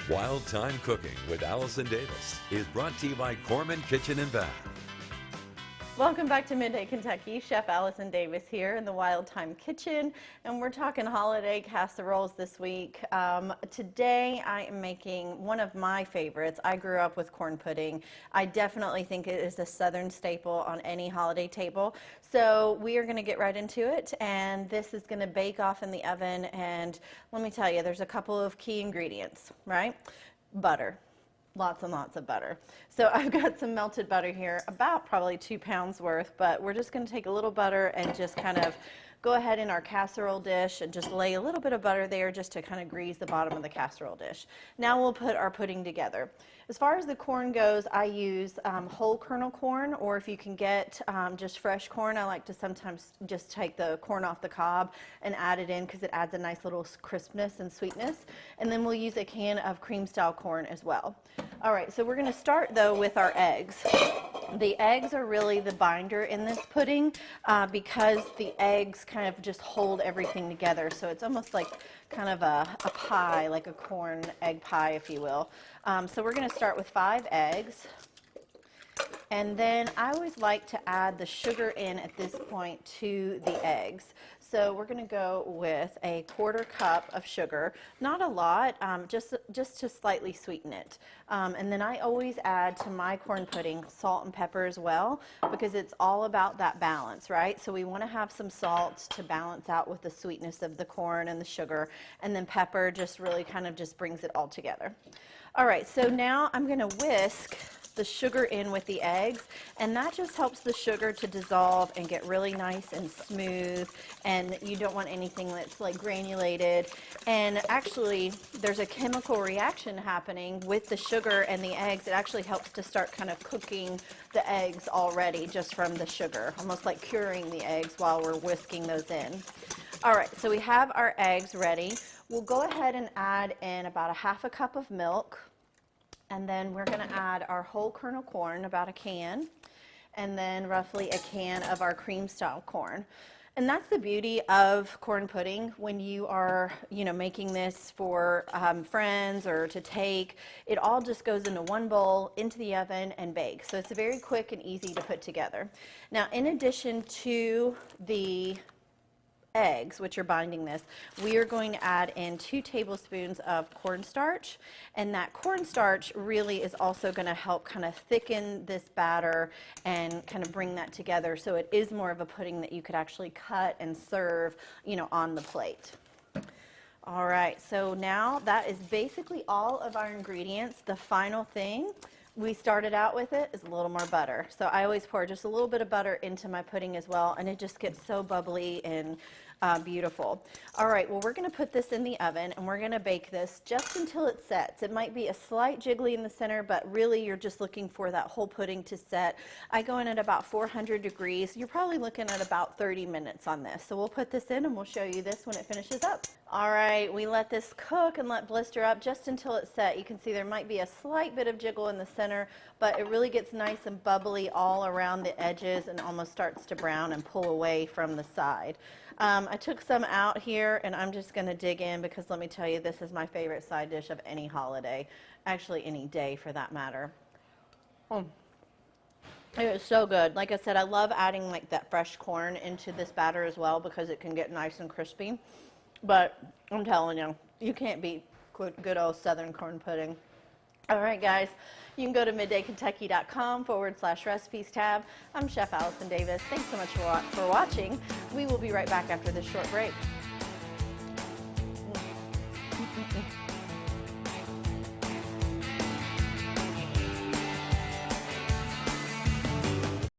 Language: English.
Wild Time Cooking with Allison Davis is brought to you by Corman Kitchen and Bath. Welcome back to Midday Kentucky. Chef Allison Davis here in the Wild Time Kitchen, and we're talking holiday casseroles this week. Today I am making one of my favorites. I grew up with corn pudding. I definitely think it is a Southern staple on any holiday table. So we are going to get right into it, and this is going to bake off in the oven. And let me tell you, there's a couple of key ingredients, right? Butter. Lots and lots of butter. So I've got some melted butter here, about probably 2 pounds worth, but we're just going to take a little butter and just kind of go ahead in our casserole dish and just lay a little bit of butter there just to kind of grease the bottom of the casserole dish. Now we'll put our pudding together. As far as the corn goes, I use whole kernel corn, or if you can get just fresh corn, I like to sometimes just take the corn off the cob and add it in because it adds a nice little crispness and sweetness. And then we'll use a can of cream style corn as well. All right, so we're going to start though with our eggs. The eggs are really the binder in this pudding because the eggs kind of just hold everything together. So it's almost like kind of a pie, like a corn egg pie, if you will. So we're going to start with 5 eggs. And then I always like to add the sugar in at this point to the eggs. So we're going to go with a 1/4 cup of sugar, not a lot, just to slightly sweeten it. And then I always add to my corn pudding salt and pepper as well, because it's all about that balance, right? So we want to have some salt to balance out with the sweetness of the corn and the sugar, and then pepper just really kind of just brings it all together. All right, so now I'm going to whisk the sugar in with the eggs, and that just helps the sugar to dissolve and get really nice and smooth, and you don't want anything that's like granulated. And actually there's a chemical reaction happening with the sugar and the eggs. It actually helps to start kind of cooking the eggs already just from the sugar, almost like curing the eggs while we're whisking those in. All right, so we have our eggs ready. We'll go ahead and add in about 1/2 cup of milk. And then we're going to add our whole kernel corn, about a can, and then roughly a can of our cream style corn. And that's the beauty of corn pudding when you are, making this for friends or to take. It all just goes into one bowl, into the oven, and bake. So it's very quick and easy to put together. Now, in addition to the eggs, which are binding this, we are going to add in 2 tablespoons of cornstarch, and that cornstarch really is also going to help kind of thicken this batter and kind of bring that together, so it is more of a pudding that you could actually cut and serve, on the plate. All right, so now that is basically all of our ingredients. The final thing we started out with is a little more butter. So I always pour just a little bit of butter into my pudding as well, and it just gets so bubbly and beautiful. All right, well, we're going to put this in the oven, and we're going to bake this just until it sets. It might be a slight jiggly in the center, but really you're just looking for that whole pudding to set. I go in at about 400 degrees. You're probably looking at about 30 minutes on this. So we'll put this in, and we'll show you this when it finishes up. All right, we let this cook and let blister up just until it's set. You can see there might be a slight bit of jiggle in the center, but it really gets nice and bubbly all around the edges and almost starts to brown and pull away from the side. I took some out here, and I'm just going to dig in because let me tell you, this is my favorite side dish of any holiday, actually any day for that matter. It is so good. Like I said, I love adding like that fresh corn into this batter as well because it can get nice and crispy. But I'm telling you, you can't beat good old Southern corn pudding. All right, guys, you can go to middaykentucky.com/recipes tab. I'm Chef Allison Davis. Thanks so much for watching. We will be right back after this short break.